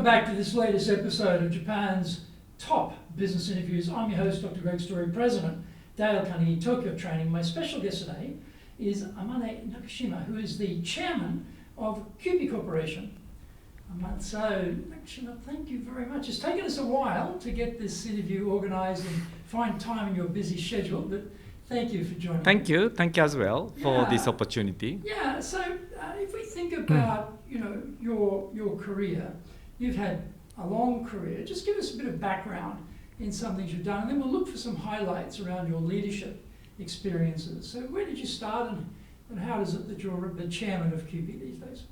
back to this latest episode of Japan's top business interviews. I'm your host, Dr. Greg Story, President, Dale Carnegie Tokyo Training. My special guest today is Amane Nakashima, who is the Chairman of Kewpie Corporation. So, Nakashima, thank you very much. It's taken us a while to get this interview organised and find time in your busy schedule, but thank you for joining Thank me. you. Thank you as well for this opportunity. Yeah, so if we think about, your career, you've had a long career. Just give us a bit of background in some things you've done, and then we'll look for some highlights around your leadership experiences. So where did you start, and how is it that you're the chairman of Kewpie these days?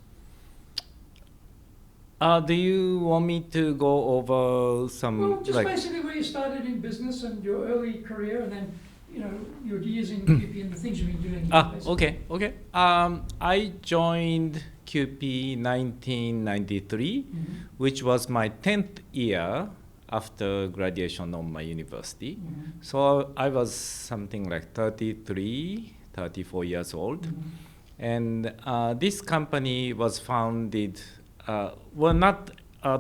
Do you want me to go over some? Well, just basically where you started in business and your early career, and then your years in Kewpie and the things you've been doing. Okay. I joined Kewpie 1993, which was my 10th year after graduation of my university. So I was something like 33, 34 years old. And this company was founded, not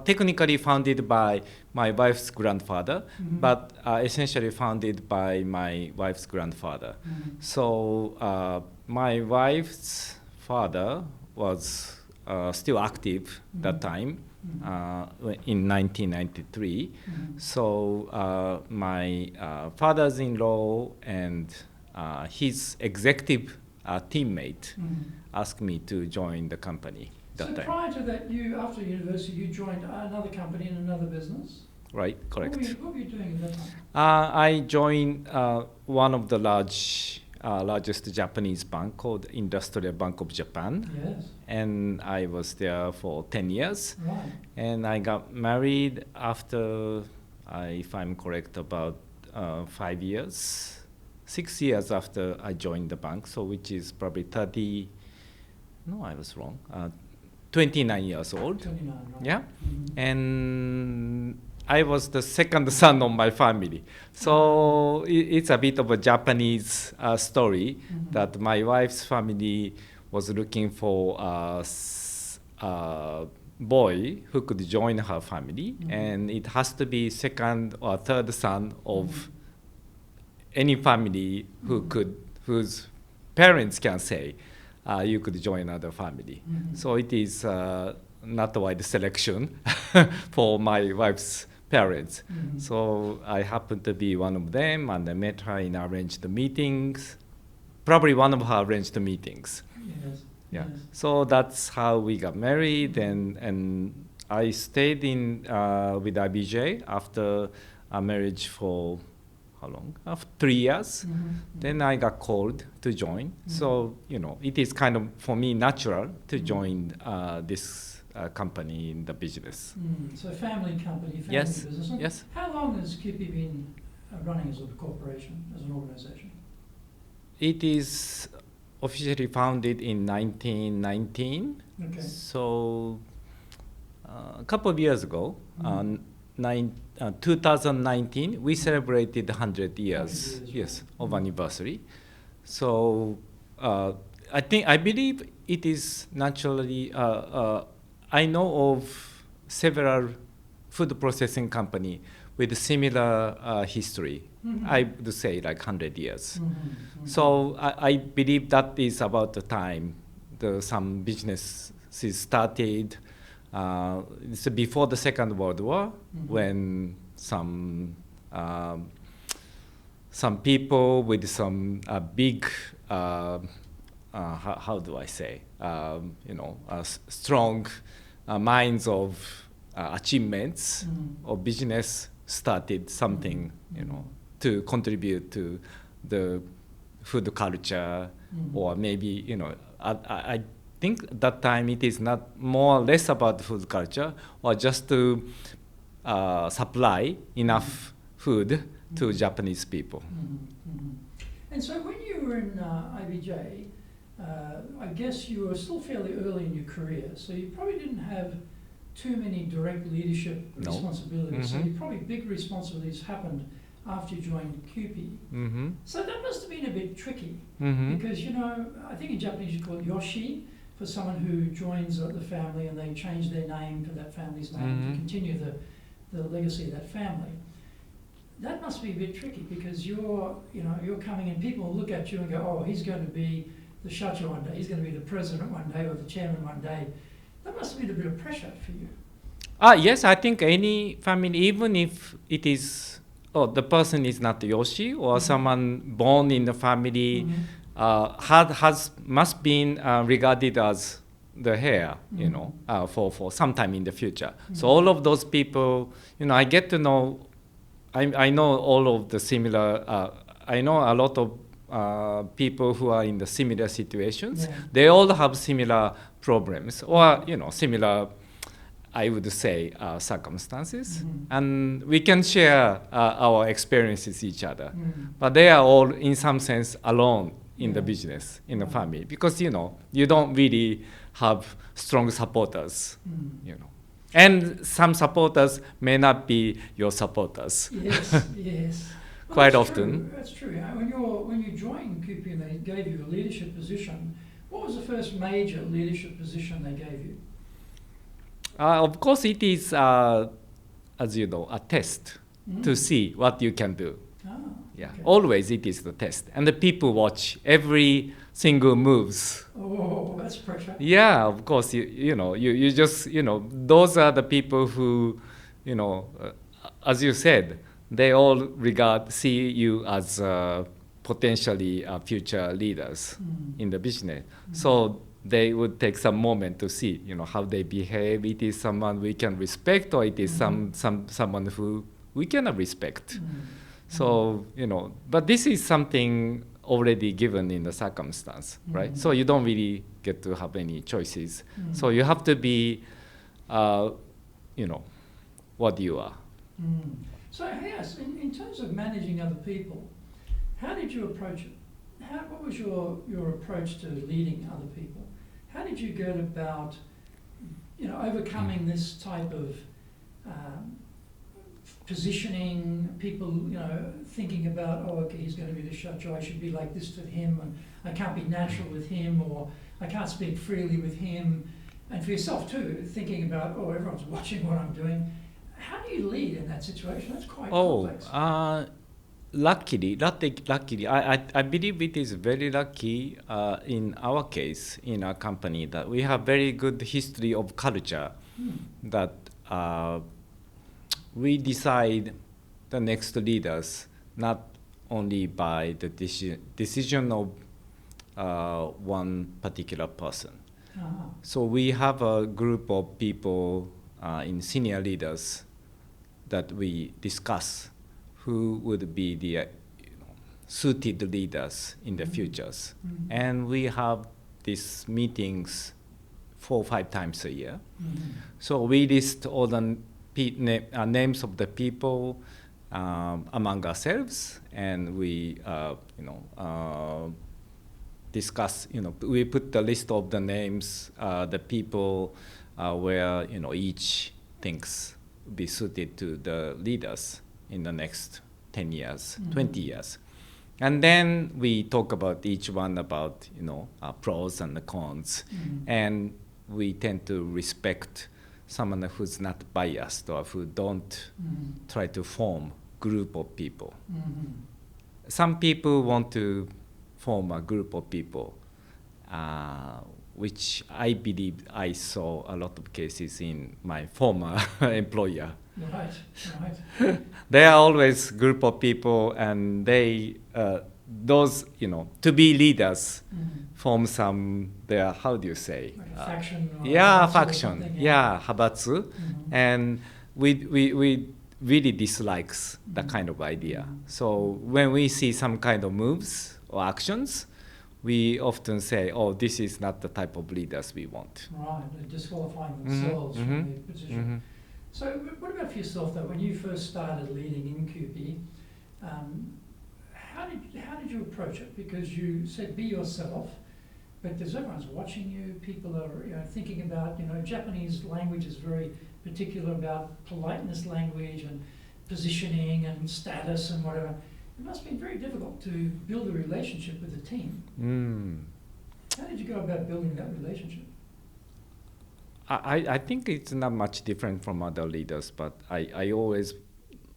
technically founded by my wife's grandfather, but essentially founded by my wife's grandfather. So my wife's father was still active that time in 1993. So my father-in-law and his executive teammate asked me to join the company. So prior to that, after university, you joined another company in another business? Right, correct. What were you doing at that time? I joined one of the largest Japanese bank called Industrial Bank of Japan. Yes. And I was there for 10 years. Right. And I got married after, if I'm correct, about 5 years, 6 years after I joined the bank, so which is probably 29 years old. 29, right. Yeah. And I was the second son of my family. So it's a bit of a Japanese story that my wife's family was looking for a boy who could join her family. And it has to be second or third son of any family whose parents can say, you could join other family. So it is not a wide selection for my wife's parents. So I happened to be one of them, and I met her in arranged meetings, probably one of her arranged meetings. Yes. Yeah. Yes. So that's how we got married, and I stayed with IBJ after a marriage for how long? After 3 years. Then I got called to join. So, it is kind of, for me, natural to join this company in the business. So family company, family Yes. business. And Yes. how long has Kewpie been running as a corporation, as an organization? It is officially founded in 1919. Okay. So a couple of years ago, 2019, we celebrated 100 years, of anniversary. So I believe it is naturally, I know of several food processing company with similar history. I would say like 100 years. So I believe that is about the time some businesses started. It's before the Second World War, when some people with some big, how do I say, strong minds of achievements of business started something, to contribute to the food culture, or maybe, I think that time it is not more or less about food culture, or just to supply enough food to Japanese people. And so when you were in IBJ, I guess you were still fairly early in your career, so you probably didn't have too many direct leadership responsibilities. So you probably big responsibilities happened after you joined Kewpie. So that must have been a bit tricky, because I think in Japanese you call it yoshi, for someone who joins the family and they change their name to that family's name to continue the legacy of that family. That must be a bit tricky because you're coming in, people will look at you and go, oh, he's going to be the shacho one day, he's going to be the president one day or the chairman one day. That must have been a bit of pressure for you. Yes, I think any family, even if it is, the person is not Yoshi or someone born in the family, must be regarded as the heir, for some time in the future. So all of those people, I get to know, I know all of the similar, I know a lot of people who are in the similar situations. Yeah. They all have similar problems or, similar, I would say, circumstances. And we can share our experiences with each other. But they are all, in some sense, alone in the business, in the family. Because, you don't really have strong supporters, And some supporters may not be your supporters. Yes, yes. Well, Quite that's often. True. That's true. When you joined Kewpie and they gave you a leadership position, what was the first major leadership position they gave you? Of course, it is, as you know, a test to see what you can do. Yeah, okay. Always it is the test. And the people watch every single moves. Oh, that's pressure. Yeah, of course, you just, those are the people who, as you said, they all see you as potentially future leaders in the business. So they would take some moment to see, how they behave. It is someone we can respect, or it is someone who we cannot respect. So, but this is something already given in the circumstance, right? So you don't really get to have any choices. So you have to be, what you are. So yes, in terms of managing other people, how did you approach it? What was your approach to leading other people? How did you go about, overcoming this type of positioning, people, thinking about, oh, okay, he's going to be the shacho, I should be like this to him, and I can't be natural with him, or I can't speak freely with him. And for yourself too, thinking about, oh, everyone's watching what I'm doing. How do you lead in that situation? That's quite complex. Luckily, I believe it is very lucky in our case, in our company, that we have very good history of culture that we decide the next leaders not only by the decision of one particular person. So we have a group of people in senior leaders that we discuss who would be the suited leaders in the futures. And we have these meetings 4 or 5 times a year. So we list all the names of the people among ourselves, and we discuss, we put the list of the names, the people where each thinks be suited to the leaders in the next 10 years, 20 years. And then we talk about each one about, pros and the cons. And we tend to respect someone who's not biased or who don't try to form group of people. Some people want to form a group of people, which I believe I saw a lot of cases in my former employer. Right. There are always group of people, and they, those, to be leaders, form some, how do you say? Like a faction? Faction. Habatsu. And we really dislikes that kind of idea. So when we see some kind of moves or actions, we often say, oh, this is not the type of leaders we want. Right, they're disqualifying themselves from the position. So what about for yourself, though? When you first started leading in Kewpie, how did you approach it? Because you said be yourself, but there's everyone's watching you. People are thinking about, Japanese language is very particular about politeness language and positioning and status and whatever. It must be very difficult to build a relationship with a team. How did you go about building that relationship? I think it's not much different from other leaders, but I always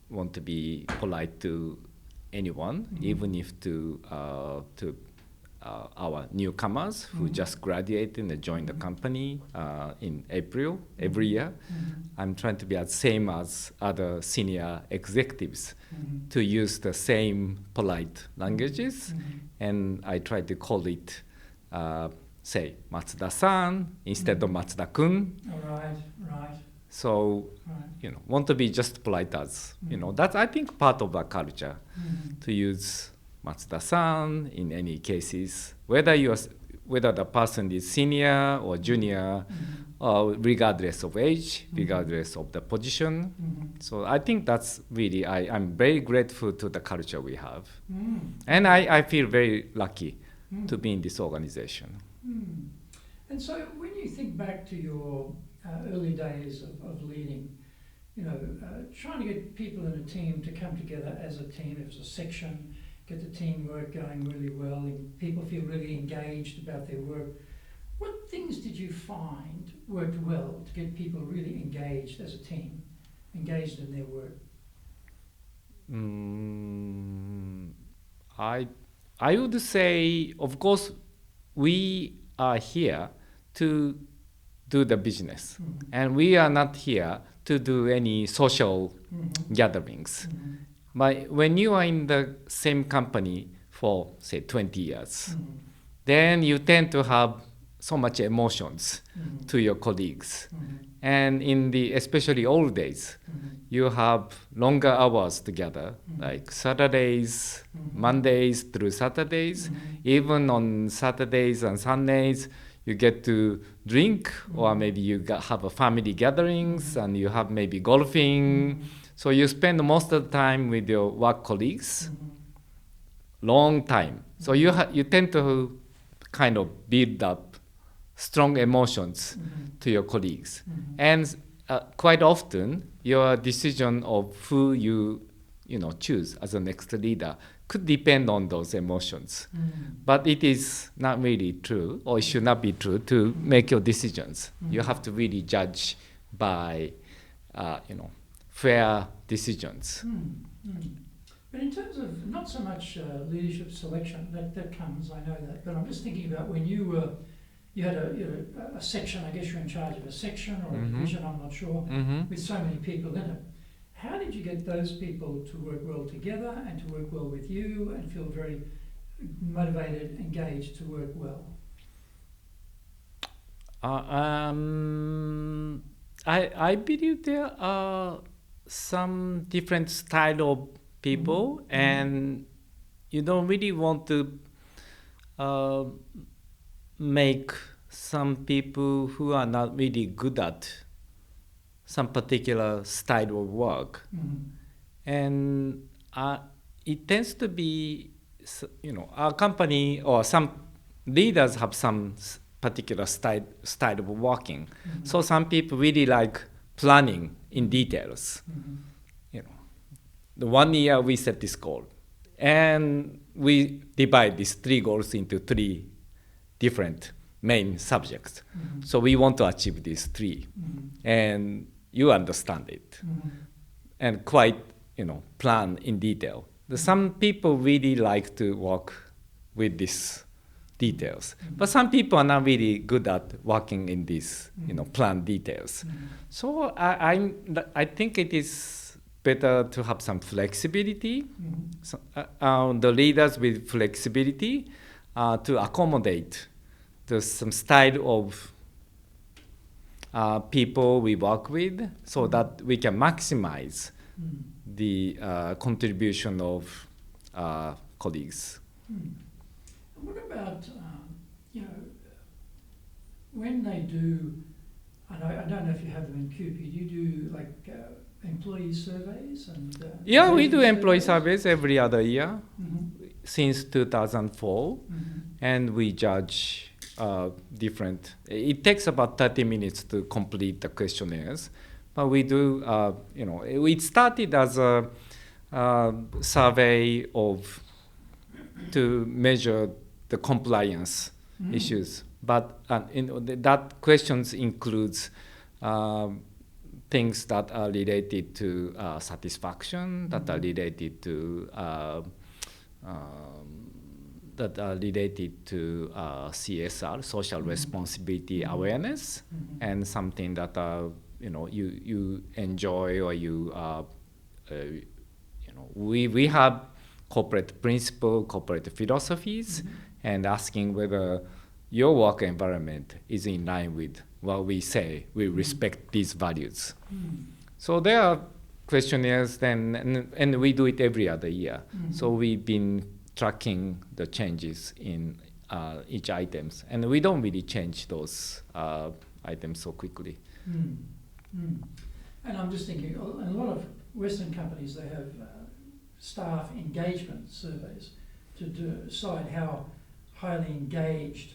want to be polite to anyone, even if to our newcomers who just graduated and joined the company in April every year. I'm trying to be as same as other senior executives to use the same polite languages, and I try to call it, say, Matsuda-san instead of Matsuda-kun. Right. So, want to be just polite as, that's, I think, part of the culture, to use Matsuda-san in any cases, whether the person is senior or junior, regardless of age, regardless of the position. So I think that's really, I'm very grateful to the culture we have. And I feel very lucky to be in this organization. And so when you think back to your early days of leading, trying to get people in a team to come together as a team, it was a section, get the teamwork going really well, and people feel really engaged about their work. What things did you find worked well to get people really engaged as a team, engaged in their work? I would say, of course, we are here to do the business, and we are not here to do any social gatherings. But when you are in the same company for, say, 20 years, then you tend to have so much emotions to your colleagues. And in the especially old days, you have longer hours together, like Saturdays, Mondays through Saturdays. Even on Saturdays and Sundays, you get to drink, or maybe you have a family gatherings, and you have maybe golfing. So you spend most of the time with your work colleagues, long time. So you tend to kind of build up strong emotions to your colleagues. And quite often, your decision of who you choose as the next leader could depend on those emotions. But it is not really true, or it should not be true, to make your decisions. You have to really judge by, fair decisions. But in terms of not so much leadership selection, that comes, I know that, but I'm just thinking about when you had a section, I guess you're in charge of a section or a division, I'm not sure, with so many people in it. How did you get those people to work well together and to work well with you and feel very motivated, engaged to work well? I believe there are some different style of people, and you don't really want to make some people who are not really good at some particular style of work. And it tends to be, our company or some leaders have some particular style of working. So some people really like planning in details. The 1 year we set this goal, and we divide these 3 goals into 3 different main subjects. So we want to achieve these 3, and you understand it, and quite plan in detail. Some people really like to work with these details, but some people are not really good at working in these plan details. So I think it is better to have some flexibility, the leaders with flexibility to accommodate some style of people we work with, so that we can maximize the contribution of colleagues. What about, when they do, I don't know if you have them in Kewpie, do you do like employee surveys? And we do employee surveys every other year since 2004, and we judge different. It takes about 30 minutes to complete the questionnaires, but we do. It started as a survey to measure the compliance issues, but that questions includes things that are related to satisfaction, that are related to CSR, social responsibility awareness, and something that you enjoy, or we have corporate principle, corporate philosophies, and asking whether your work environment is in line with what we say. We respect these values. So there are questionnaires, and we do it every other year. So we've been tracking the changes in each items, and we don't really change those items so quickly. And I'm just thinking, in a lot of Western companies, they have staff engagement surveys to decide how highly engaged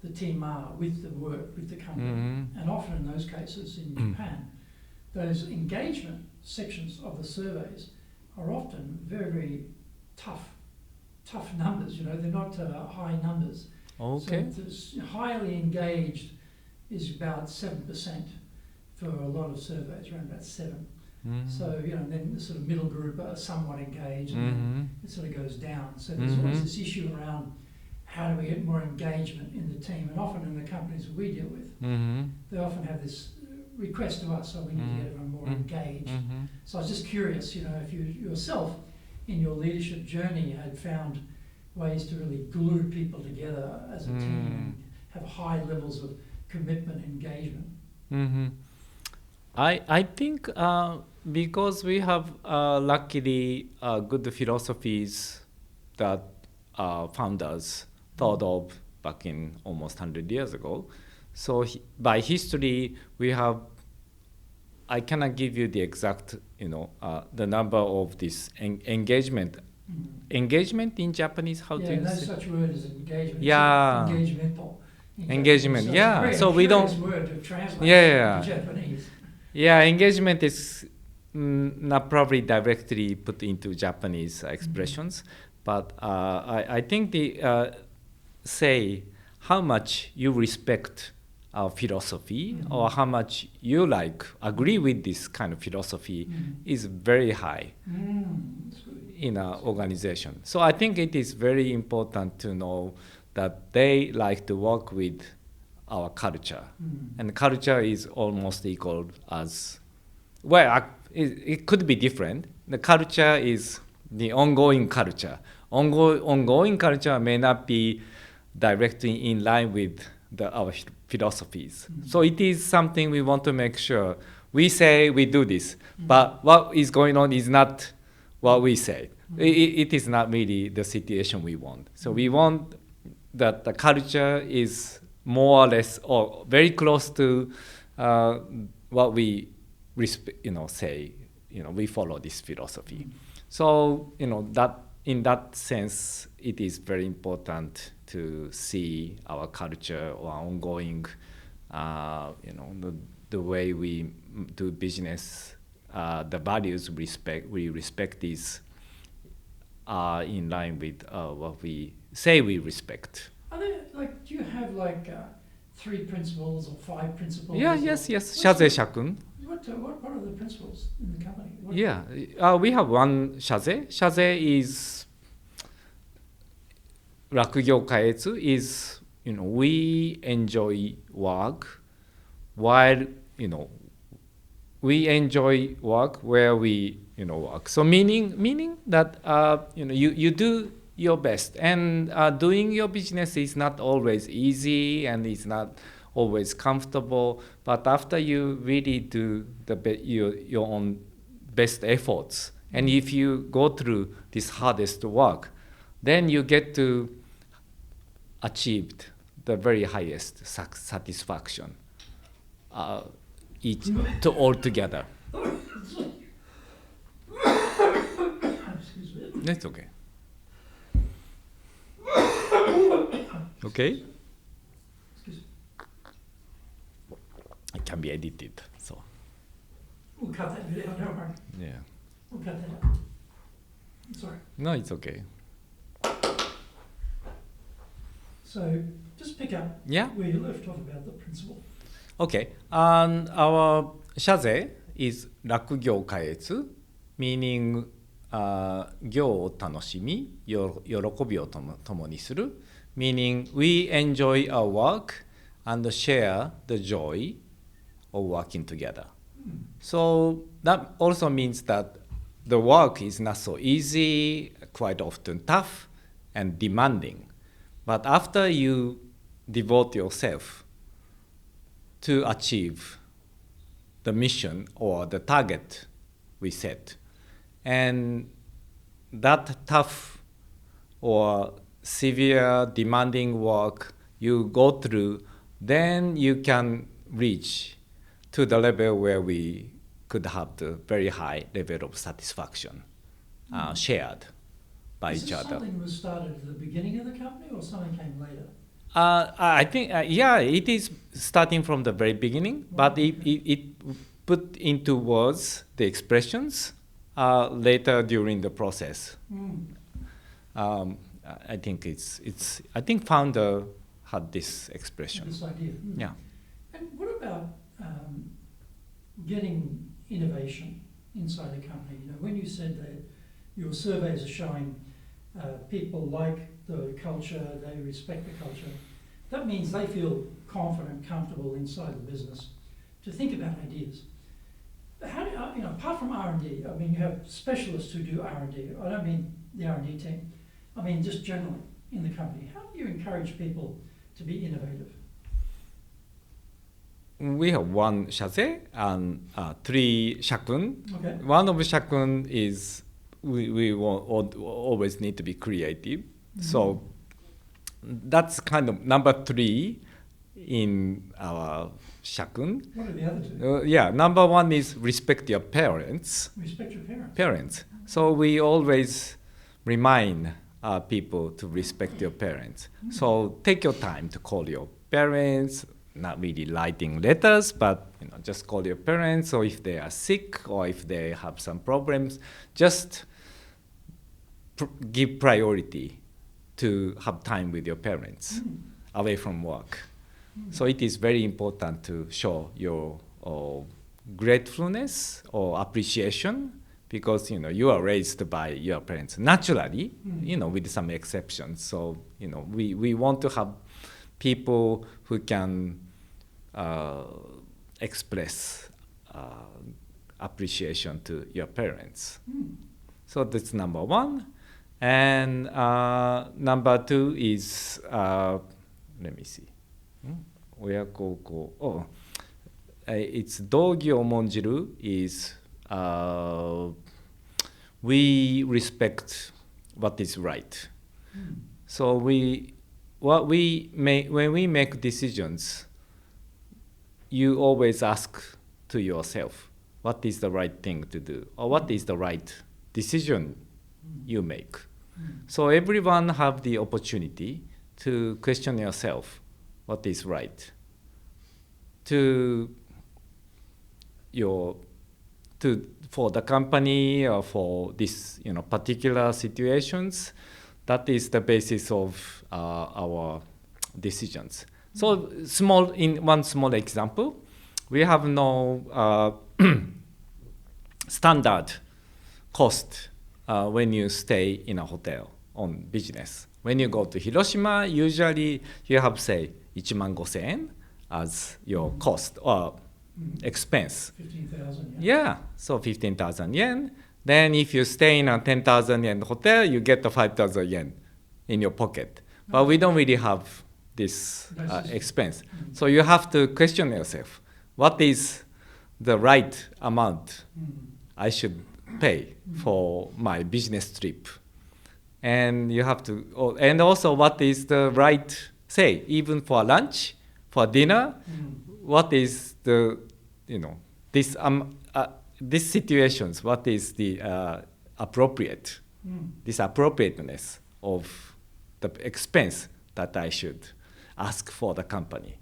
the team are with the work, with the company. And often in those cases in Japan, those engagement sections of the surveys are often very, very tough numbers. They're not high numbers. Okay. So highly engaged is about 7% for a lot of surveys, around about 7. So, then the sort of middle group are somewhat engaged, and then it sort of goes down. So there's always this issue around how do we get more engagement in the team, and often in the companies we deal with, they often have this request to us, so we need to get everyone more engaged. So I was just curious, if you yourself in your leadership journey had found ways to really glue people together as a team and have high levels of commitment and engagement. I think because we have luckily good philosophies that founders thought of back in almost 100 years ago. So by history, we have, I cannot give you the exact, the number of this engagement. Engagement in Japanese, how do you no say? such word as engagement. Yeah. It's engagemental. Engagement, So yeah. It's a So very we don't. curious word to translate Yeah. to Japanese. Yeah, engagement is not probably directly put into Japanese expressions, but I think the say how much you respect our philosophy or how much you agree with this kind of philosophy is very high in our organization. So I think it is very important to know that they like to work with our culture, and culture is almost equal as well. It could be different. The culture is the ongoing culture. Ongoing culture may not be directly in line with our philosophies. So it is something we want to make sure. We say we do this, but what is going on is not what we say. It is not really the situation we want. So we want that the culture is more or less or very close to what we say. We follow this philosophy. So that in that sense, it is very important to see our culture or our ongoing, the way we do business, the values we respect these are in line with what we say we respect. Are there, do you have 3 principles or 5 principles? Yes. Shaze Shakun. What are the principles in the company? We have one Shaze. Shaze is Rakugyo Kaetsu is, we enjoy work while, we enjoy work where we, work. So meaning that, you do your best, and doing your business is not always easy and it's not always comfortable, but after you really do your own best efforts, and if you go through this hardest work, then you get to achieve the very highest satisfaction all together. That's okay. Okay? It can be edited, so. We'll cut that bit out, don't worry. Yeah. We'll cut that out. I'm sorry. No, it's okay. So just pick up Yeah. where you left off about the principle. Okay. Our shaze is 楽行開越 meaning 行を楽しみ、喜びを共にする meaning we enjoy our work and share the joy of working together. So that also means that the work is not so easy, quite often tough and demanding. But after you devote yourself to achieve the mission or the target we set, and that tough or severe demanding work you go through, then you can reach to the level where we could have the very high level of satisfaction shared by Is each this other. something that was started at the beginning of the company or something came later? I think, yeah, it is starting from the very beginning, but it put into words the expressions later during the process. I think I think founder had this expression. This idea. Yeah. And what about getting innovation inside a company? You know, when you said that your surveys are showing people like the culture, they respect the culture, that means they feel confident, comfortable inside the business to think about ideas. How do you know, apart from R&D, I mean, you have specialists who do R&D. I don't mean the R&D team. I mean, just generally in the company. How do you encourage people to be innovative? We have one shaze and 3 shakun. Okay. One of the shakun is we always need to be creative. So that's kind of number 3 in our shakun. What are the other two? Yeah, number 1 is respect your parents. Respect your parents. Parents. So we always remind people to respect your parents. So take your time to call your parents, not really writing letters, but just call your parents, or if they are sick or if they have some problems, just give priority to have time with your parents away from work. So it is very important to show your gratefulness or appreciation, because you are raised by your parents naturally, with some exceptions. So we want to have people who can express appreciation to your parents. So that's number 1. And number 2 is let me see. It's 道義を重んじる is we respect what is right. So when we make decisions, you always ask to yourself, what is the right thing to do, or what is the right decision you make. So everyone have the opportunity to question yourself, what is right, for the company or for this particular situations. That is the basis of our decisions. So one small example, we have no standard cost when you stay in a hotel on business. When you go to Hiroshima, usually you have, say, 15,000 yen as your cost or expense. 15,000. Yeah, so 15,000 yen. Then if you stay in a 10,000 yen hotel, you get the 5,000 yen in your pocket. But we don't really have this expense. So you have to question yourself, what is the right amount I should pay for my business trip? And you have to, and also what is the right, say, even for lunch, for dinner, what is the, these situations, what is the this appropriateness of the expense that I should ask for the company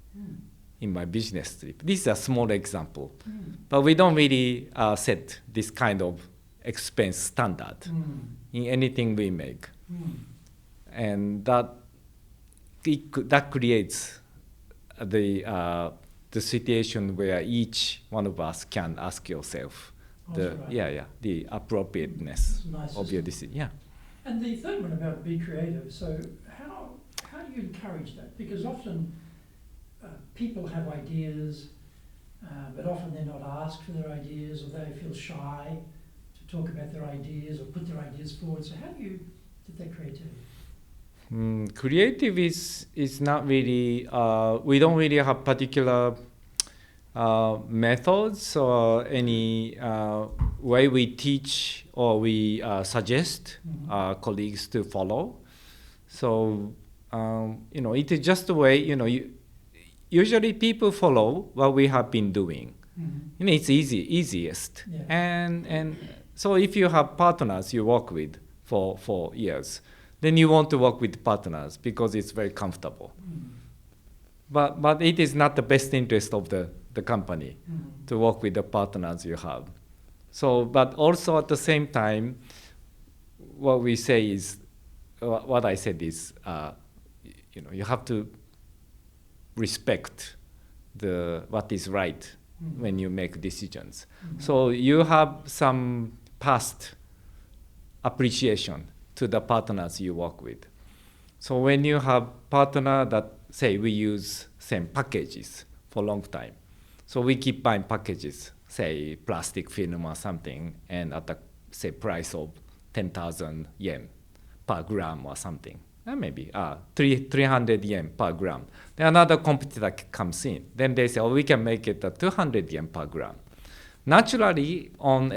in my business trip. This is a small example, but we don't really set this kind of expense standard in anything we make. And that that creates the situation where each one of us can ask yourself the appropriateness Nice of your decision. Yeah. And the third one about be creative. So how do you encourage that? Because often people have ideas, but often they're not asked for their ideas, or they feel shy to talk about their ideas or put their ideas forward. So how do you get that creativity? Creative is not really, we don't really have particular methods or any way we teach or we suggest colleagues to follow. So, it is just a way, usually people follow what we have been doing. It's easiest. Yeah. And so if you have partners you work with for years, then you want to work with partners because it's very comfortable. But it is not the best interest of the company to work with the partners you have. So, but also at the same time, what we say is, what I said is, you have to respect what is right when you make decisions. So you have some past appreciation to the partners you work with. So when you have partner that say we use same packages for a long time, so we keep buying packages, say plastic film or something, and at the say price of 10,000 yen per gram or something, and maybe 300 yen per gram. Then another competitor comes in. Then they say, we can make it at 200 yen per gram. Naturally, on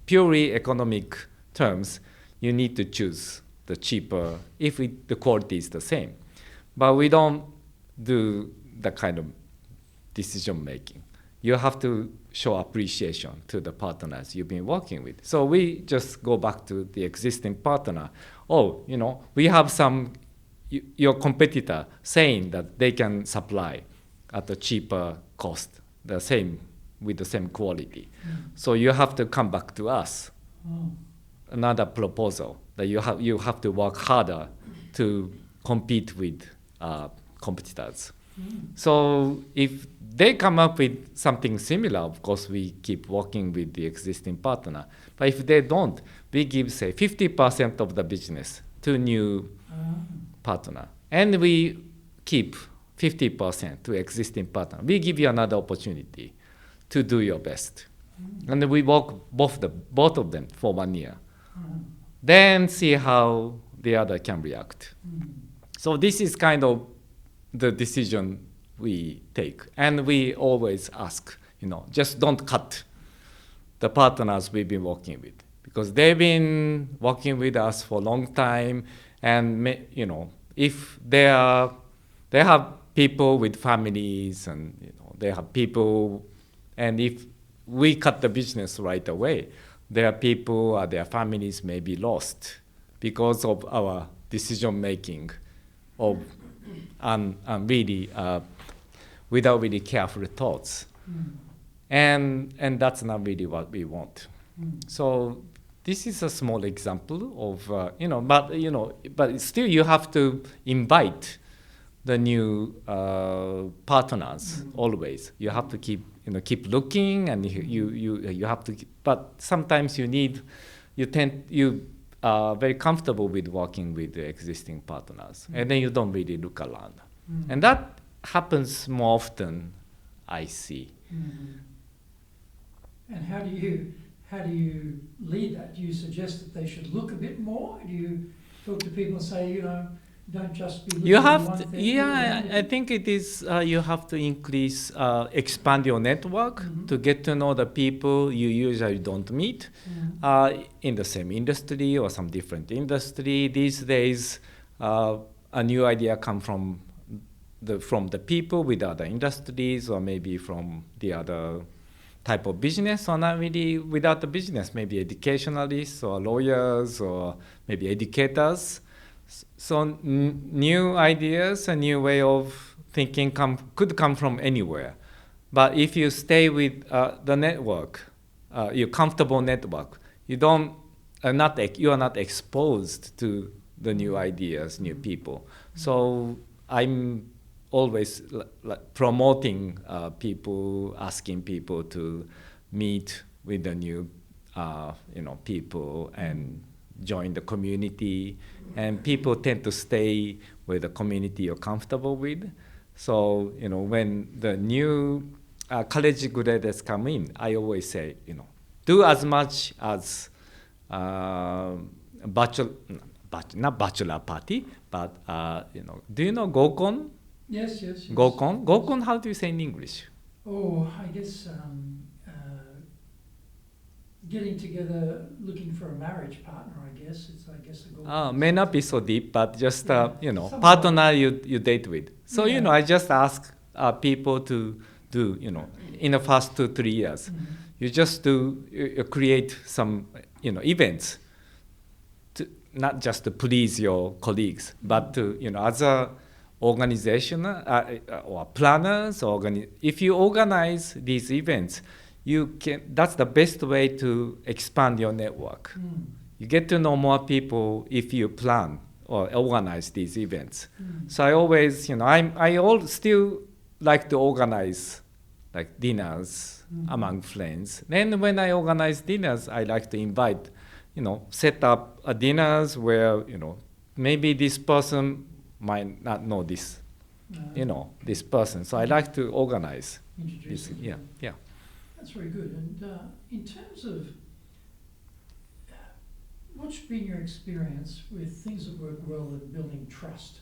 purely economic terms, you need to choose the cheaper if the quality is the same. But we don't do that kind of decision making. You have to show appreciation to the partners you've been working with. So we just go back to the existing partner. We have your competitor saying that they can supply at a cheaper cost, with the same quality. So you have to come back to us. Another proposal that you have to work harder to compete with competitors. So if they come up with something similar, of course we keep working with the existing partner. But if they don't, we give say 50% of the business to new partner, and we keep 50% to existing partner. We give you another opportunity to do your best, and we work both of them for 1 year. Then see how the other can react. So this is kind of the decision we take. And we always ask, just don't cut the partners we've been working with, because they've been working with us for a long time. And, if they have people with families, and, they have people, and if we cut the business right away, their people or their families may be lost because of our decision making and really without really careful thoughts. And that's not really what we want. So this is a small example of, but still you have to invite the new partners always. You have to keep looking, and you have to. But sometimes you are very comfortable with working with the existing partners, and then you don't really look around, and that happens more often, I see. And how do you lead that? Do you suggest that they should look a bit more? Do you talk to people and say, don't just be looking at one thing? I think it is, you have to expand your network to get to know the people you usually don't meet in the same industry or some different industry. These days, a new idea comes from the people with other industries, or maybe from the other type of business, or not really without the business, maybe educationalists or lawyers or maybe educators. So new ideas, a new way of thinking could come from anywhere. But if you stay with the network, your comfortable network, you are not exposed to the new ideas, new people. So I'm always promoting people, asking people to meet with the new people and join the community, and people tend to stay with the community you're comfortable with. So when the new college graduates come in, I always say do as much as not bachelor party, but do you know Gokon? Yes, yes, yes. Gokon? Gokon, how do you say in English? Oh, I guess getting together, looking for a marriage partner, I guess. A goal. May not be so deep, but just, somewhat. partner you date with. So, Yeah. I just ask people to do, in the first 2-3 years, Mhm. you just you create some, events, not just to please your colleagues, but to, as a organization or planners, if you organize these events, that's the best way to expand your network. Mm. You get to know more people if you plan or organize these events. Mm. So I always, still like to organize like dinners among friends. Then when I organize dinners, I like to invite, set up dinners where, maybe this person might not know this, this person. So I like to organize Introduce this. them. Yeah. That's very good. And in terms of what's been your experience with things that work well in building trust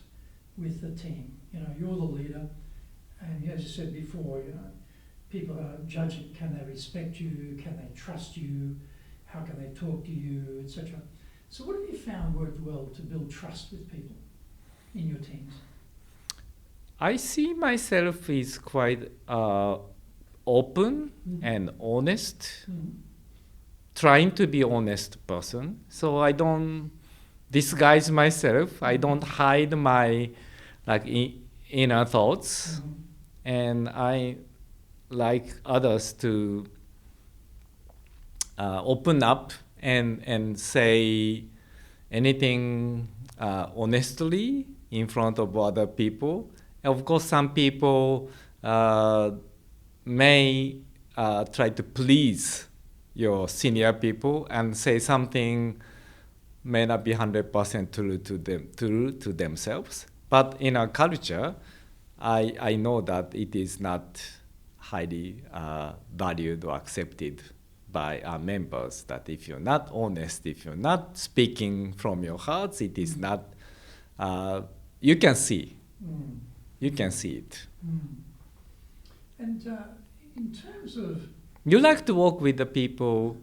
with the team? You're the leader, and as you said before, people are judging, can they respect you, can they trust you, how can they talk to you, etc. So what have you found worked well to build trust with people in your teams? I see myself as quite open and honest, trying to be honest person. So I don't disguise myself. I don't hide my inner thoughts, and I like others to open up and say anything honestly in front of other people. Of course, some people may try to please your senior people and say something may not be 100% true to themselves. But in our culture, I know that it is not highly valued or accepted by our members, that if you're not honest, if you're not speaking from your hearts, it is not, you can see. You can see it. And in terms of... You like to work with the people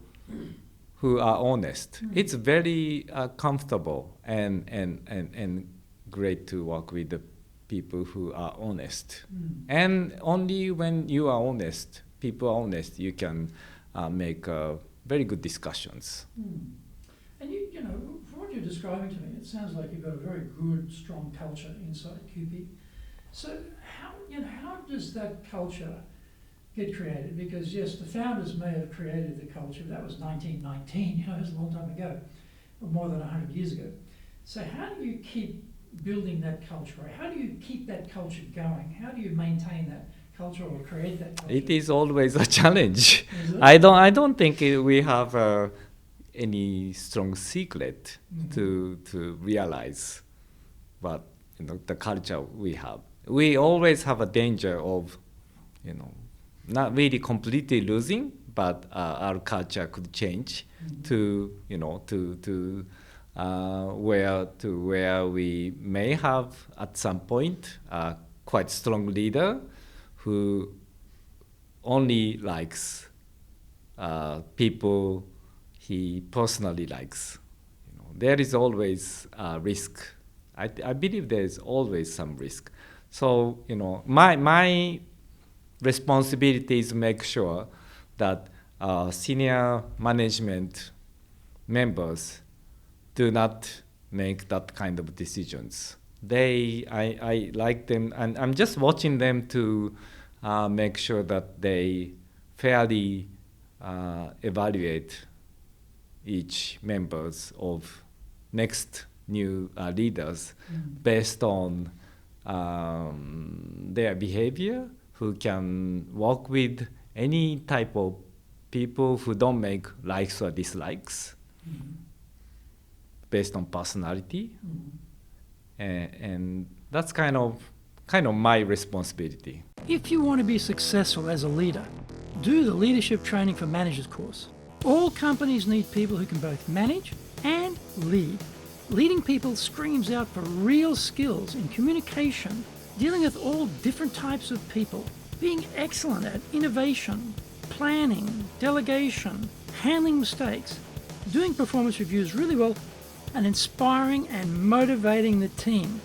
who are honest. It's very comfortable and great to work with the people who are honest. And only when you are honest, people are honest, you can make very good discussions. And from what you're describing to me, it sounds like you've got a very good, strong culture inside Kewpie. So how does that culture get created? Because yes, the founders may have created the culture. That was 1919. It was a long time ago, or more than 100 years ago. So how do you keep building that culture? Or how do you keep that culture going? How do you maintain that culture or create that culture? It is always a challenge. Is it? I don't think we have any strong secret to realize what the culture we have. We always have a danger of not really completely losing, but our culture could change to where we may have at some point a quite strong leader who only likes people he personally likes. There is always a risk. I believe there is always some risk. So my responsibility is to make sure that senior management members do not make that kind of decisions. I like them, and I'm just watching them to make sure that they fairly evaluate each members of next new leaders based on their behavior, who can work with any type of people who don't make likes or dislikes based on personality. And that's kind of my responsibility. If you want to be successful as a leader, do the Leadership Training for Managers course. All companies need people who can both manage and lead. Leading people screams out for real skills in communication, dealing with all different types of people, being excellent at innovation, planning, delegation, handling mistakes, doing performance reviews really well, and inspiring and motivating the team.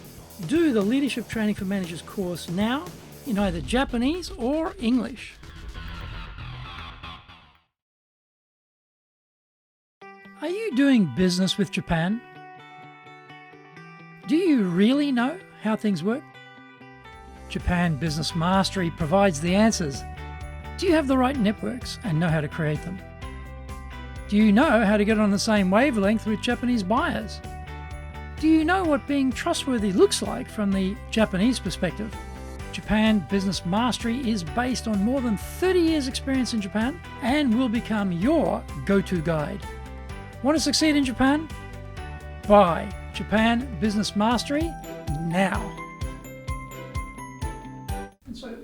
Do the Leadership Training for Managers course now in either Japanese or English. Are you doing business with Japan? Do you really know how things work? Japan Business Mastery provides the answers. Do you have the right networks and know how to create them? Do you know how to get on the same wavelength with Japanese buyers? Do you know what being trustworthy looks like from the Japanese perspective? Japan Business Mastery is based on more than 30 years' experience in Japan and will become your go-to guide. Want to succeed in Japan? Buy Japan Business Mastery now. And so,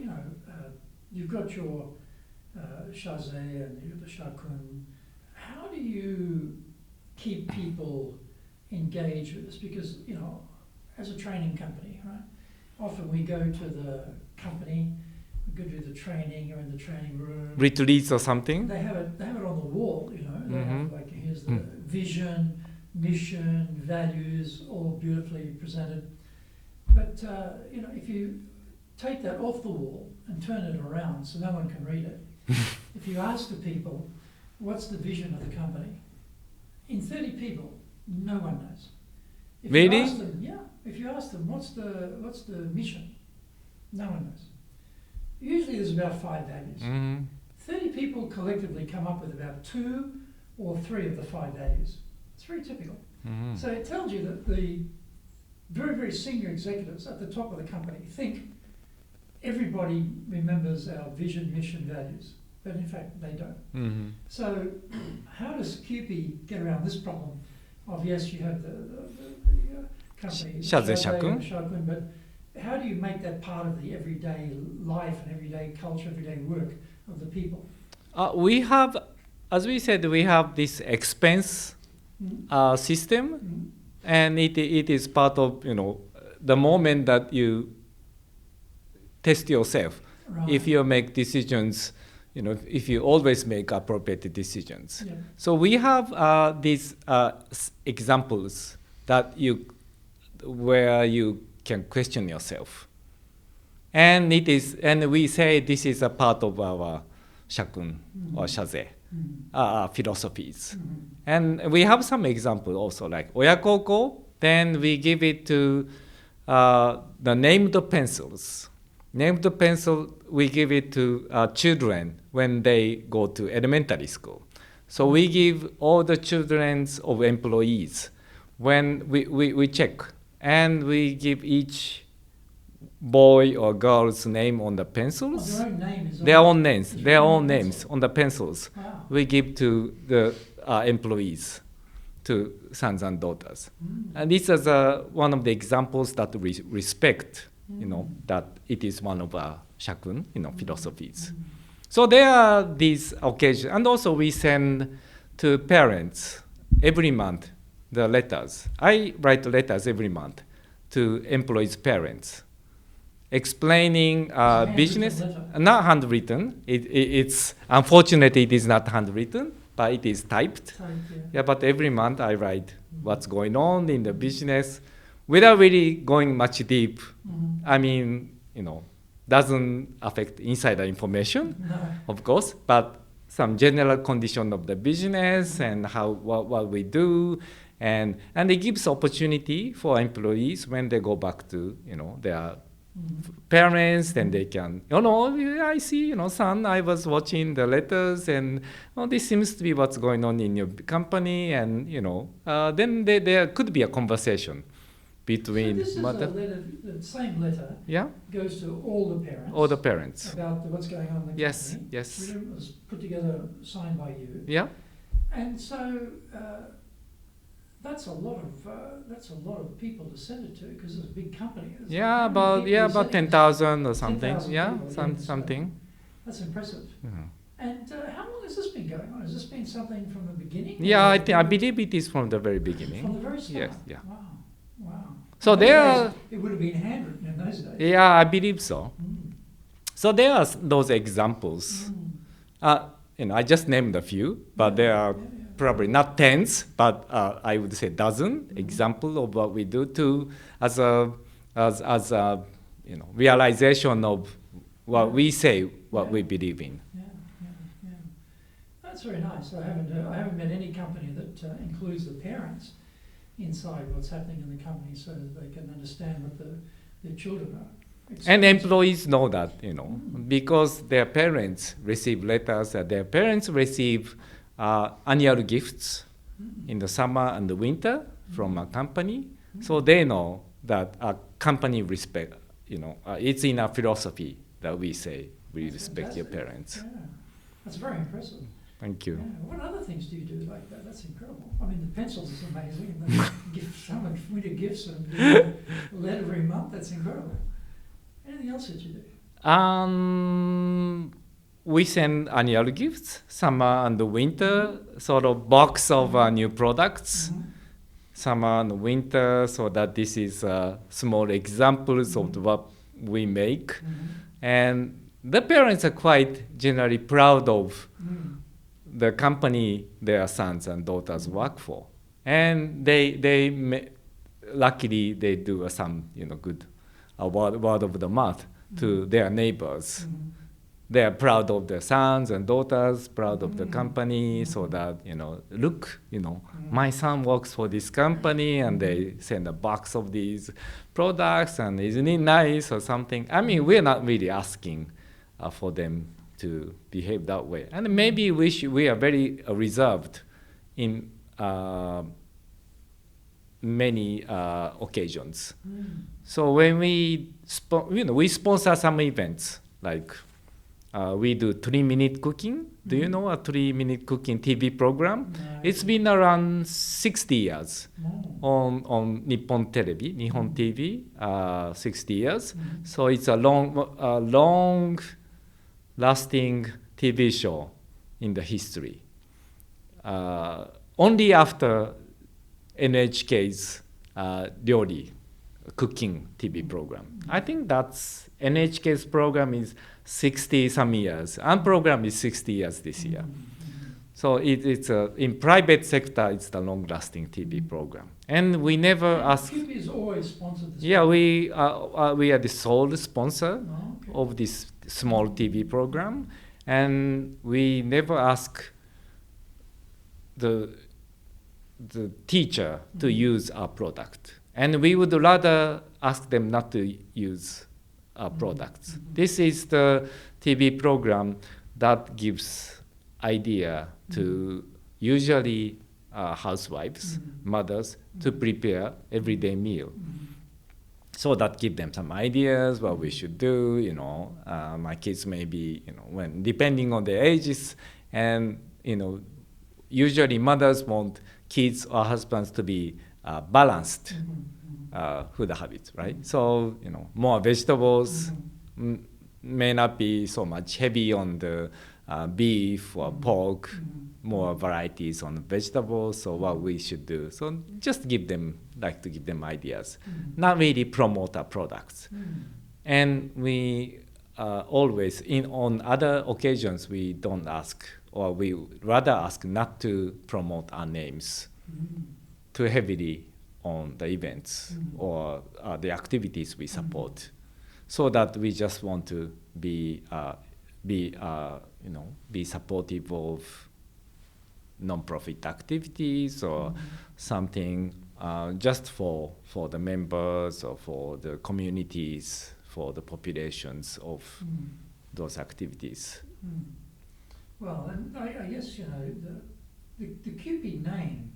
you've got your Shaze and you've got the Shakun. How do you keep people engaged with this? Because, as a training company, right? Often we go to the company, we go to the training, or in the training room. Retreats or something? They have it on the wall, They have, like, here's the vision, mission, values, all beautifully presented. But, if you take that off the wall and turn it around so no one can read it, if you ask the people, what's the vision of the company? In 30 people, no one knows. If Really? You ask them, if you ask them, what's the mission? No one knows. Usually there's about 5 values. 30 people collectively come up with about 2 or 3 of the 5 values. It's very typical. So it tells you that the very, very senior executives at the top of the company think everybody remembers our vision, mission, values, but in fact they don't. So how does Kewpie get around this problem of, yes, you have the company, Shakun, but how do you make that part of the everyday life and everyday culture, everyday work of the people? We have, as we said, we have this expense system, and it is part of, the moment that you test yourself. Right. If you make decisions, if you always make appropriate decisions. Yeah. So we have these examples that where you can question yourself, and we say this is a part of our Shakun or Shaze philosophies, and we have some examples also like Oyakoko. Then we give it to the named pencils. Named pencil, we give it to children when they go to elementary school. So we give all the children of employees when we check, and we give each boy or girl's name on the pencils. Their own name is their own names. Their own names on the pencils. Wow. We give to the employees, to sons and daughters. And this is one of the examples that we respect. That it is one of our Shakun, philosophies. So there are these occasions, and also we send to parents every month the letters. I write letters every month to employees' parents, explaining business. Not handwritten. It's unfortunately it is not handwritten, but it is typed. But every month I write what's going on in the business, without really going much deep. I mean, doesn't affect insider information, of course, but some general condition of the business and what we do, and it gives opportunity for employees when they go back to their parents, then they can I see son, I was watching the letters, and this seems to be what's going on in your company, and then there could be a conversation between so this mother. is a letter, the same letter Yeah, goes to all the parents. all the parents. About what's going on in the Yes, company. yes. It was put together, signed by you. Yeah, And so that's a lot of people to send it to because it's a big company. yeah, How many people are about sending it? 10,000 or something. 10,000 Yeah, people, yes. something. That's impressive. Mhm. And how long has this been going on? Has this been something from the beginning? Yeah, or I believe it is from the very beginning. from the very start. Yes, yeah. Wow, wow. So In those there days, are- it would have been handwritten in those days. Yeah, I believe so. Mm. So there are those examples. I just named a few, but there are probably not tens, but I would say dozen example of what we do to as a realization of what we say, what we believe in. Yeah. That's very nice. I haven't met any company that includes the parents inside what's happening in the company so that they can understand what their children are. And employees know that, because their parents receive letters, their parents receive annual gifts in the summer and the winter from a company. So they know that a company respect, it's in our philosophy that we say we That's respect your fantastic. parents. Yeah, that's very impressive. Thank you. Yeah. What other things do you do like that? That's incredible. I mean, the pencils is amazing. And the some winter gifts and a letter every month. That's incredible. Anything else that you do? We send annual gifts, summer and winter, sort of box of new products, summer and winter, so that this is small examples of what we make. And the parents are quite generally proud of the company their sons and daughters work for. And luckily they do some good word of the mouth to their neighbors. They are proud of their sons and daughters, proud of the company, so that, look, my son works for this company, and they send a box of these products, and isn't it nice or something? I mean, we're not really asking for them to behave that way. And maybe we are very reserved in many occasions. So when we sponsor some events, like we do 3-minute cooking. Do you know a 3-minute cooking TV program? No. It's been around 60 years on Nippon Television, Nihon TV, 60 years. So it's a long-lasting TV show in the history. Only after NHK's Ryori cooking TV program. I think that's NHK's program is 60 some years, and program is 60 years this year. So it's in private sector, it's the long-lasting TV program, and we never ask. Kewpie has always sponsored this. Yeah, we are the sole sponsor Okay. of this small TV program, and we never ask the teacher to use our product, and we would rather ask them not to use our products. This is the TV program that gives idea to usually housewives, mothers, to prepare everyday meal. So that give them some ideas what we should do. My kids maybe when depending on their ages, and usually mothers want kids or husbands to be balanced food habits, right? So more vegetables, may not be so much heavy on the beef or pork, more varieties on vegetables, so what we should do. So just give them ideas, not really promote our products. And we always, on other occasions, we don't ask, or we rather ask not to promote our names too heavily on the events or the activities we support, so that we just want to be supportive of non-profit activities or something just for the members or for the communities, for the populations of those activities. Well, and I guess the Kewpie name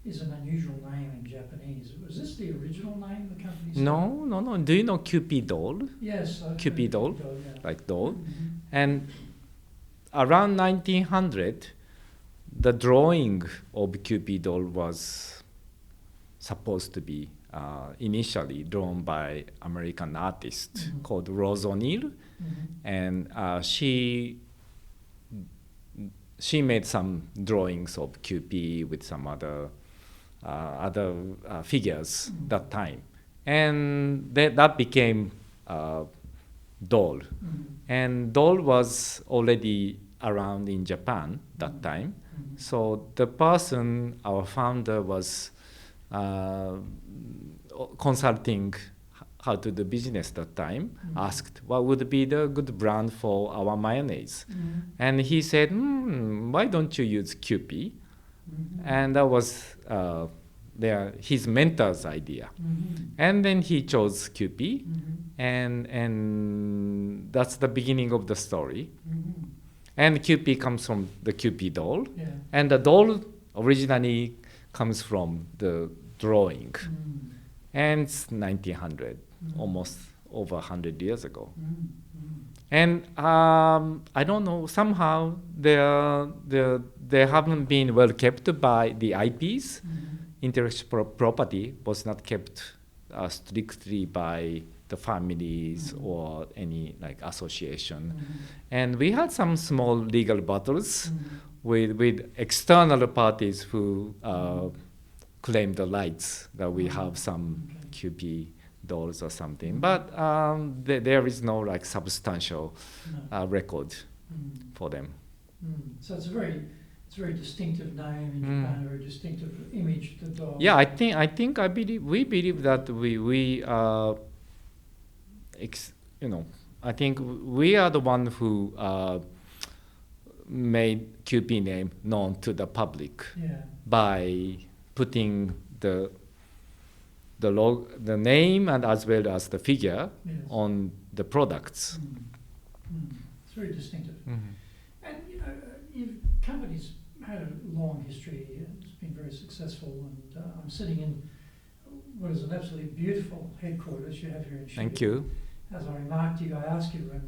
is an unusual name in Japanese. Was this the original name the company started? No. Do you know Kewpie doll? Yes. Kewpie doll, yeah. like doll. Mm-hmm. And around 1900, the drawing of Kewpie doll was supposed to be initially drawn by American artist Mm-hmm. called Rose O'Neill, Mm-hmm. and she made some drawings of Kewpie with some other figures Mm-hmm. that time, and that became doll. Mm-hmm. And doll was already around in Japan that time. Mm-hmm. So the person, our founder, was consulting how to do business that time, asked what would be the good brand for our mayonnaise. Mm-hmm. And he said, why don't you use Kewpie? Mm-hmm. And that was his mentor's idea. Mm-hmm. And then he chose Kewpie, Mm-hmm. and that's the beginning of the story. Mm-hmm. And Kewpie comes from the Kewpie doll, Yeah. and the doll originally comes from the drawing, Mm-hmm. and it's 1900, Mm-hmm. almost over 100 years ago. Mm-hmm. And I don't know, somehow they haven't been well kept by the IPs. Mm-hmm. Intellectual property was not kept strictly by the families Mm-hmm. or any like association. Mm-hmm. And we had some small legal battles Mm-hmm. with external parties who claim the rights that we have some Okay. Kewpie dolls or something. But there is no like substantial No. record Mm. for them. So it's a very distinctive name in Japan, a very distinctive image. The dog. Yeah, I believe we believe that we I think we are the one who made Kewpie name known to the public Yeah. by putting the name and as well as the figure Yes. on the products. It's very distinctive. Mhm. And your company's had a long history. It's been very successful, and I'm sitting in what is an absolutely beautiful headquarters you have here in Shibuya. Thank you. As I remarked to you, I asked you when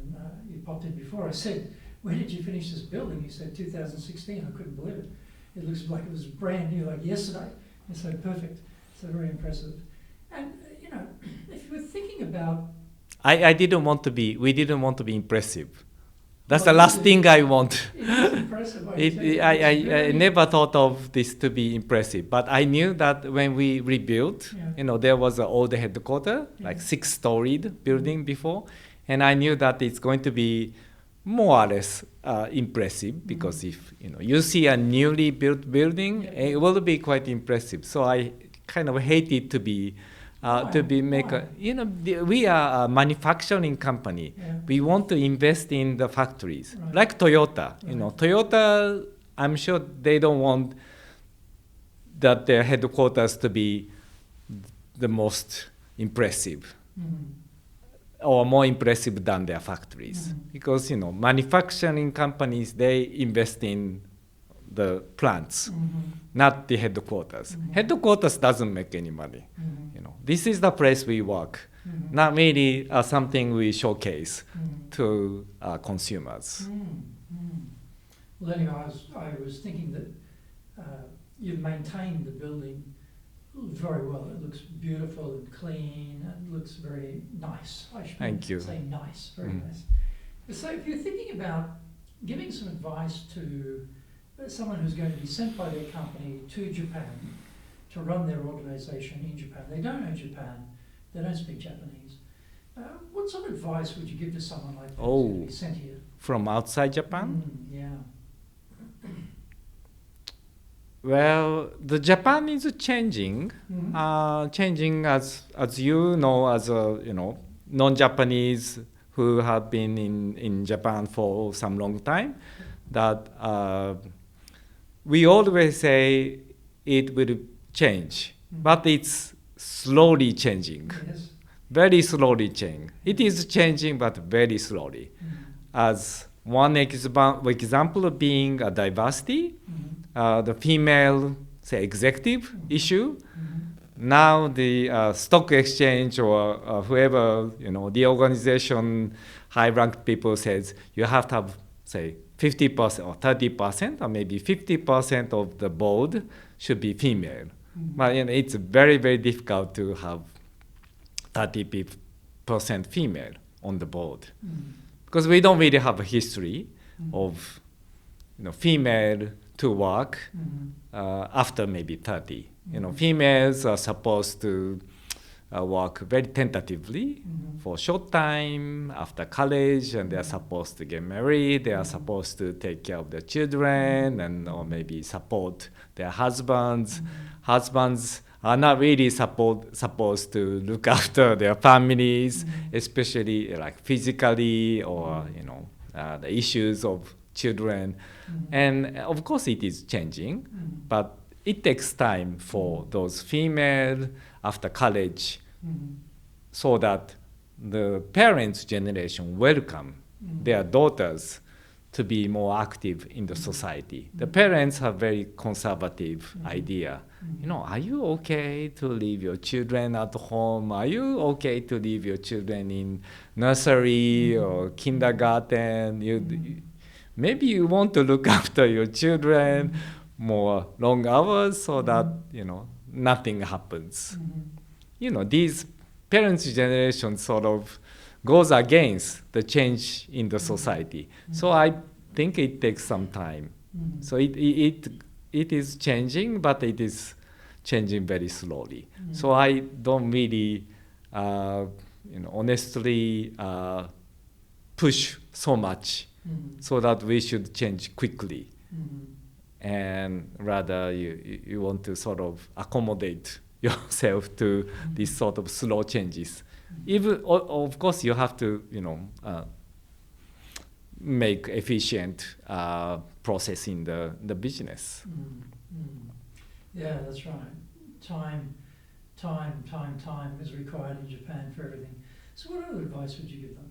you popped in before, I said, when did you finish this building? You said 2016. I couldn't believe it. It looks like it was brand new, like yesterday. It's so perfect. So very impressive. And, if you were thinking about... We didn't want to be impressive. That's Well, the last thing I want. It is impressive. I can tell you. It's I very- never thought of this to be impressive, but I knew that when we rebuilt, Yeah. there was an old headquarters, like Yeah. 6-storied building before, and I knew that it's going to be more or less impressive because if you see a newly built building, Yeah. it will be quite impressive. So I kind of hated to be Why? we are a manufacturing company. Yeah. We want to invest in the factories, Right. like Toyota. Right. Toyota, I'm sure they don't want that their headquarters to be the most impressive or more impressive than their factories. Because, manufacturing companies, they invest in the plants, not the headquarters. Headquarters doesn't make any money. This is the place we work, not really something we showcase to consumers. Well, anyway, I was thinking that you've maintained the building very well. It looks beautiful and clean, and looks very nice. I should Thank you. say nice, very nice. So if you're thinking about giving some advice to someone who's going to be sent by their company to Japan to run their organization in Japan, they don't know Japan, they don't speak Japanese. What sort of advice would you give to someone like that who's going to be sent here? From outside Japan? Yeah. Well, the Japan is changing, changing as you know, as a non-Japanese who have been in Japan for some long time. That we always say it will change, but it's slowly changing, Yes. very slowly changing. It is changing, but very slowly. As one example being a diversity. The female say, executive issue. Now the stock exchange or whoever, the organization, high-ranked people says you have to have, say, 50% or 30% or maybe 50% of the board should be female. But it's very, very difficult to have 30% female on the board because we don't really have a history of female to work after maybe 30. Females are supposed to work very tentatively for a short time after college, and they are supposed to get married. They are supposed to take care of their children and or maybe support their husbands. Husbands are not really supposed to look after their families, especially like physically or the issues of children. And of course it is changing, but it takes time for those female after college so that the parents' generation welcome their daughters to be more active in the society. The parents have very conservative idea. Are you okay to leave your children at home? Are you okay to leave your children in nursery or kindergarten? Maybe you want to look after your children more long hours so that, nothing happens. These parents' generation sort of goes against the change in the society. So I think it takes some time. So it is changing, but it is changing very slowly. So I don't really, honestly push so much so that we should change quickly. And rather you want to sort of accommodate yourself to these sort of slow changes. Even of course you have to make efficient process in the business. Yeah, that's right. Time is required in Japan for everything. So what other advice would you give them?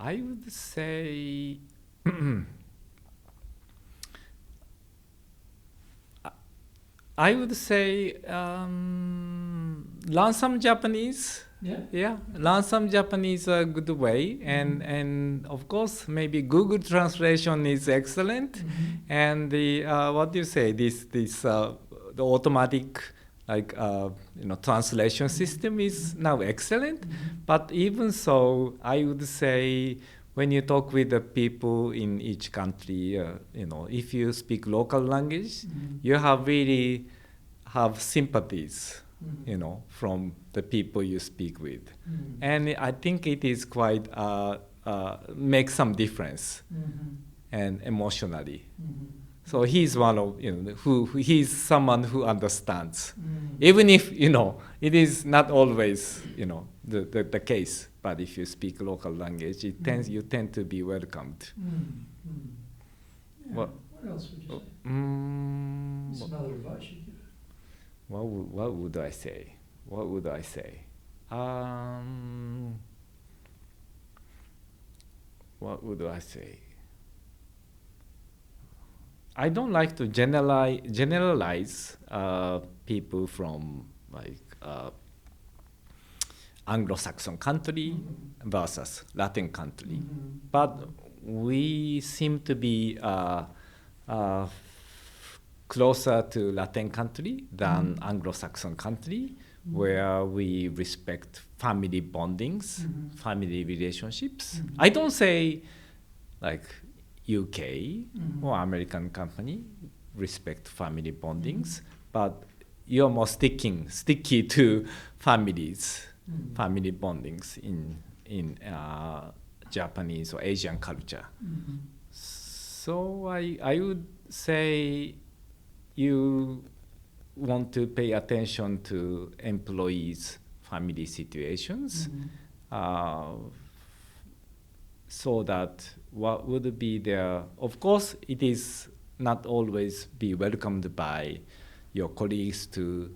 I would say learn some Japanese. Learn some Japanese a good way, and of course maybe Google Translation is excellent, and the what do you say? The automatic translation system is now excellent. But even so, I would say when you talk with the people in each country, if you speak local language, you really have sympathies, from the people you speak with. And I think it is quite, makes some difference and emotionally. So he's one of, he's someone who understands. Even if, it is not always, the case. But if you speak local language, you tend to be welcomed. Yeah. What else would you say? Some other advice you give? What would I say? What would I say? What would I say? I don't like to generalize people from Anglo-Saxon country versus Latin country, but we seem to be closer to Latin country than Anglo-Saxon country, where we respect family bondings, family relationships. I don't say like UK or American company respect family bondings, but you're more sticky to families, family bondings in Japanese or Asian culture. So I would say you want to pay attention to employees' family situations, so that what would be their, of course it is not always be welcomed by your colleagues to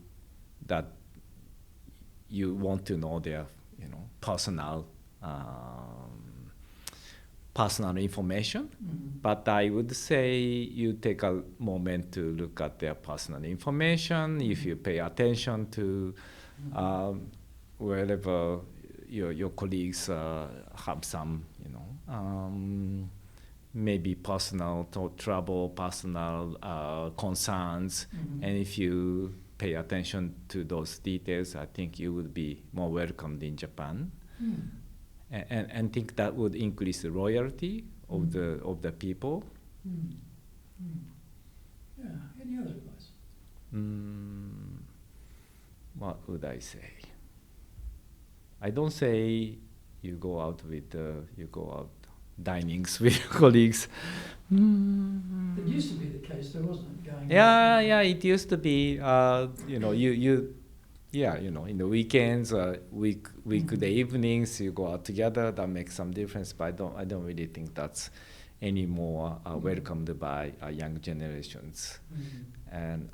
that you want to know their personal personal information, but I would say you take a moment to look at their personal information. If you pay attention to wherever your colleagues have some, maybe personal trouble, personal concerns, and if you pay attention to those details, I think you would be more welcomed in Japan. And think that would increase the loyalty of the people. Yeah. Any other advice? What would I say? I don't say you go out dinings with colleagues. It used to be the case, though, wasn't it? Going Yeah, it used to be. In the weekends, weekday evenings, you go out together. That makes some difference, but I don't really think that's any more welcomed by young generations. And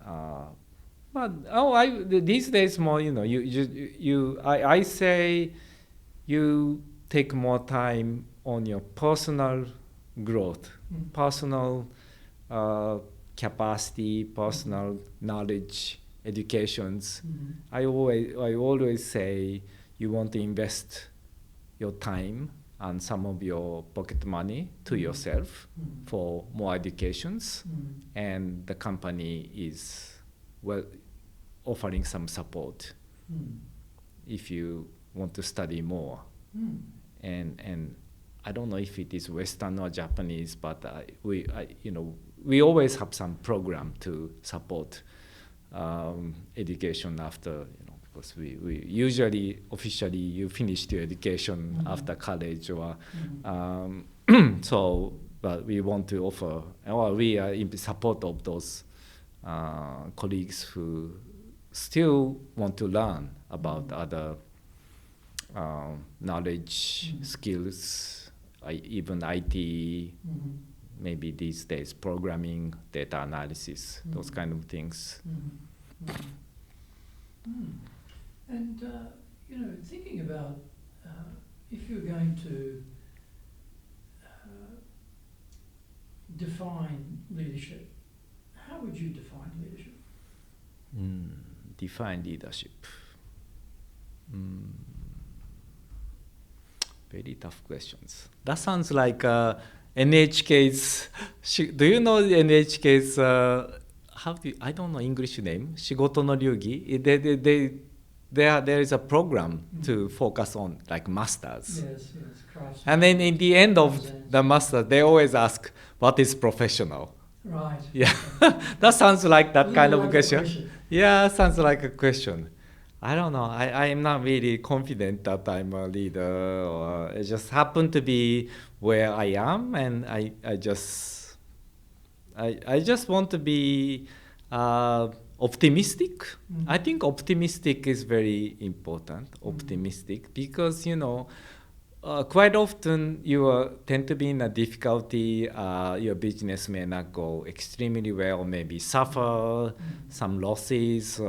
these days more, I say you take more time on your personal growth, personal capacity, personal knowledge, educations. I always say you want to invest your time and some of your pocket money to yourself for more educations, and the company is offering some support if you want to study more. And I don't know if it is Western or Japanese, but we always have some program to support education after, because we usually officially you finish your education after college or so, but we want to offer, or we are in support of those colleagues who still want to learn about other knowledge, skills, even IT, maybe these days programming, data analysis, those kind of things. And thinking about if you're going to define leadership, how would you define leadership? Define leadership. Very tough questions. That sounds like NHK's. Do you know NHK's? I don't know English name. Shigoto no ryugi. There is a program to focus on like masters. Yes, crafts. And then in the end of the master, they always ask, "What is professional?" Right. Yeah, that sounds like that kind of question. question. Yeah, sounds like a question. I don't know. I am not really confident that I'm a leader, or it just happened to be where I am, and I just want to be optimistic. I think optimistic is very important. Optimistic, because quite often you tend to be in a difficulty. Your business may not go extremely well, maybe suffer some losses.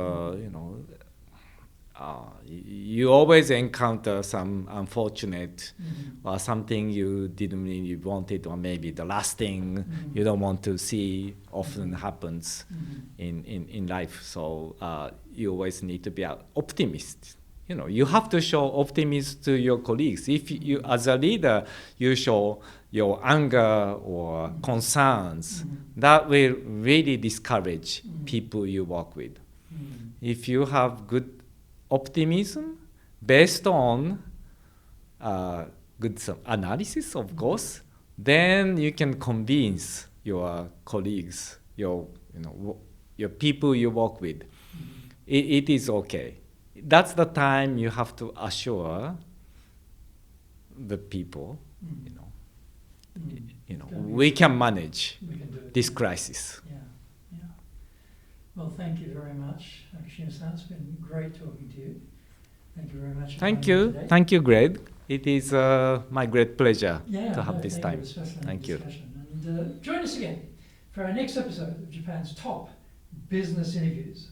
You always encounter some unfortunate or something you didn't really want it, or maybe the last thing you don't want to see often happens in life. So you always need to be an optimist. You have to show optimism to your colleagues. If you, as a leader, you show your anger or concerns, that will really discourage people you work with. If you have good optimism based on good analysis, of course, then you can convince your colleagues, your people you work with, it is okay. That's the time you have to assure the people, we can manage this crisis. Yeah. Well, thank you very much, Nakashima-san. It's been great talking to you. Thank you very much. Thank you, Greg. It is my great pleasure to have this time. Thank you. And join us again for our next episode of Japan's top business interviews.